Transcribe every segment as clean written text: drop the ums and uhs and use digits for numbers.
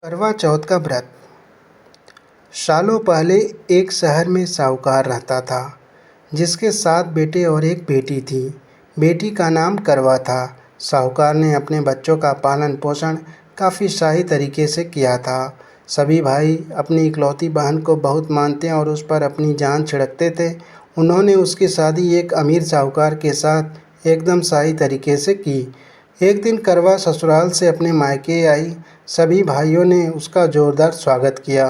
करवा चौथ का व्रत। सालों पहले एक शहर में साहूकार रहता था, जिसके 7 बेटे और एक बेटी थी। बेटी का नाम करवा था। साहूकार ने अपने बच्चों का पालन पोषण काफ़ी शाही तरीके से किया था। सभी भाई अपनी इकलौती बहन को बहुत मानते और उस पर अपनी जान छिड़कते थे। उन्होंने उसकी शादी एक अमीर साहूकार के साथ एकदम शाही तरीके से की। एक दिन करवा ससुराल से अपने मायके आई। सभी भाइयों ने उसका जोरदार स्वागत किया।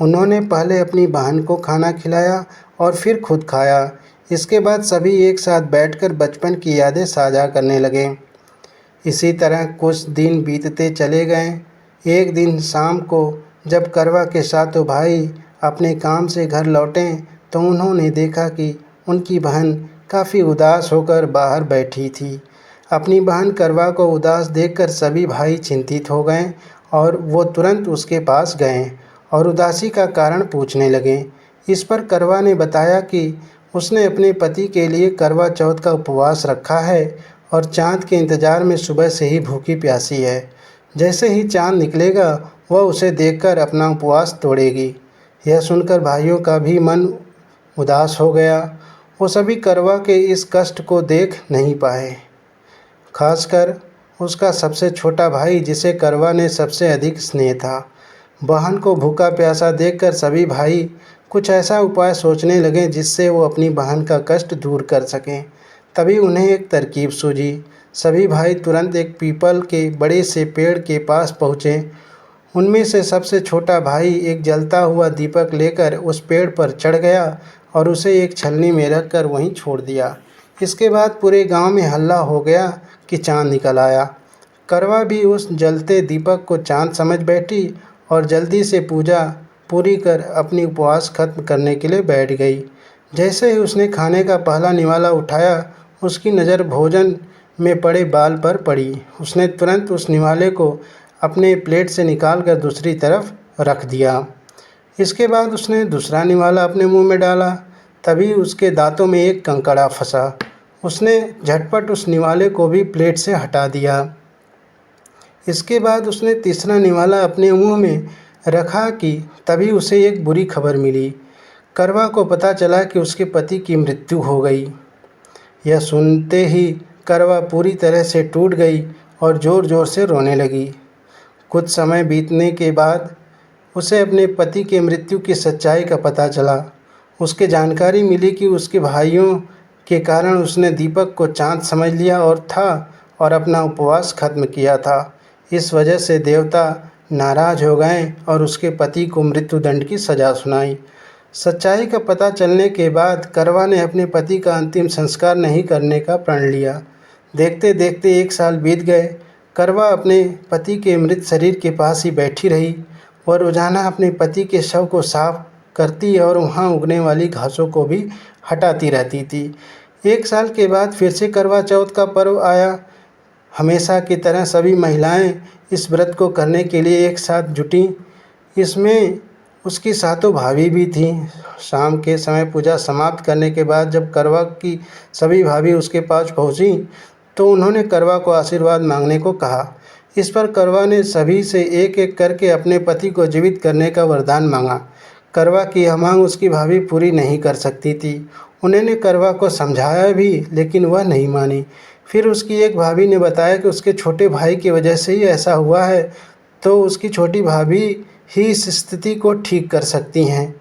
उन्होंने पहले अपनी बहन को खाना खिलाया और फिर खुद खाया। इसके बाद सभी एक साथ बैठकर बचपन की यादें साझा करने लगे। इसी तरह कुछ दिन बीतते चले गए। एक दिन शाम को जब करवा के सातों भाई अपने काम से घर लौटे, तो उन्होंने देखा कि उनकी बहन काफ़ी उदास होकर बाहर बैठी थी। अपनी बहन करवा को उदास देखकर सभी भाई चिंतित हो गए और वो तुरंत उसके पास गए और उदासी का कारण पूछने लगे। इस पर करवा ने बताया कि उसने अपने पति के लिए करवा चौथ का उपवास रखा है और चाँद के इंतज़ार में सुबह से ही भूखी प्यासी है। जैसे ही चाँद निकलेगा वह उसे देखकर अपना उपवास तोड़ेगी। यह सुनकर भाइयों का भी मन उदास हो गया। वो सभी करवा के इस कष्ट को देख नहीं पाए, खासकर उसका सबसे छोटा भाई, जिसे करवा ने सबसे अधिक स्नेह था। बहन को भूखा प्यासा देखकर सभी भाई कुछ ऐसा उपाय सोचने लगे जिससे वो अपनी बहन का कष्ट दूर कर सकें। तभी उन्हें एक तरकीब सूझी। सभी भाई तुरंत एक पीपल के बड़े से पेड़ के पास पहुँचे। उनमें से सबसे छोटा भाई एक जलता हुआ दीपक लेकर उस पेड़ पर चढ़ गया और उसे एक छलनी में रखकर वहीं छोड़ दिया। इसके बाद पूरे गांव में हल्ला हो गया कि चाँद निकल आया। करवा भी उस जलते दीपक को चाँद समझ बैठी और जल्दी से पूजा पूरी कर अपनी उपवास खत्म करने के लिए बैठ गई। जैसे ही उसने खाने का पहला निवाला उठाया, उसकी नज़र भोजन में पड़े बाल पर पड़ी। उसने तुरंत उस निवाले को अपने प्लेट से निकालकर दूसरी तरफ रख दिया। इसके बाद उसने दूसरा निवाला अपने मुंह में डाला। तभी उसके दांतों में एक कंकड़ा फंसा। उसने झटपट उस निवाले को भी प्लेट से हटा दिया। इसके बाद उसने तीसरा निवाला अपने मुंह में रखा कि तभी उसे एक बुरी खबर मिली। करवा को पता चला कि उसके पति की मृत्यु हो गई। यह सुनते ही करवा पूरी तरह से टूट गई और ज़ोर ज़ोर से रोने लगी। कुछ समय बीतने के बाद उसे अपने पति के मृत्यु की सच्चाई का पता चला। उसके जानकारी मिली कि उसके भाइयों के कारण उसने दीपक को चाँद समझ लिया और अपना उपवास खत्म किया था। इस वजह से देवता नाराज़ हो गए और उसके पति को मृत्युदंड की सज़ा सुनाई। सच्चाई का पता चलने के बाद करवा ने अपने पति का अंतिम संस्कार नहीं करने का प्रण लिया। देखते देखते 1 साल बीत गए। करवा अपने पति के मृत शरीर के पास ही बैठी रही। वह रोज़ाना अपने पति के शव को साफ करती और वहाँ उगने वाली घासों को भी हटाती रहती थी। 1 साल के बाद फिर से करवा चौथ का पर्व आया। हमेशा की तरह सभी महिलाएं इस व्रत को करने के लिए एक साथ जुटीं। इसमें उसकी सातों भाभी भी थीं। शाम के समय पूजा समाप्त करने के बाद जब करवा की सभी भाभी उसके पास पहुंची, तो उन्होंने करवा को आशीर्वाद मांगने को कहा। इस पर करवा ने सभी से एक एक करके अपने पति को जीवित करने का वरदान मांगा। करवा की यह मांग उसकी भाभी पूरी नहीं कर सकती थी। उन्होंने करवा को समझाया भी, लेकिन वह नहीं मानी। फिर उसकी एक भाभी ने बताया कि उसके छोटे भाई की वजह से ही ऐसा हुआ है, तो उसकी छोटी भाभी ही इस स्थिति को ठीक कर सकती हैं।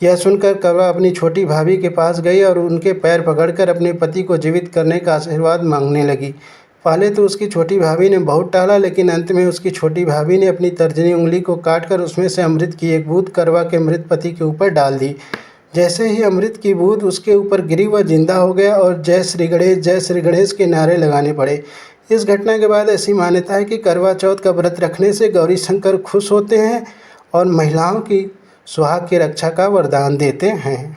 यह सुनकर करवा अपनी छोटी भाभी के पास गई और उनके पैर पकड़कर अपने पति को जीवित करने का आशीर्वाद मांगने लगी। पहले तो उसकी छोटी भाभी ने बहुत टाला, लेकिन अंत में उसकी छोटी भाभी ने अपनी तर्जनी उंगली को काटकर उसमें से अमृत की एक बूंद करवा के मृत पति के ऊपर डाल दी। जैसे ही अमृत की बूंद उसके ऊपर गिरी, वह जिंदा हो गया और जय श्री गणेश के नारे लगाने पड़े। इस घटना के बाद ऐसी मान्यता है कि करवा चौथ का व्रत रखने से गौरी शंकर खुश होते हैं और महिलाओं की सुहाग की रक्षा का वरदान देते हैं।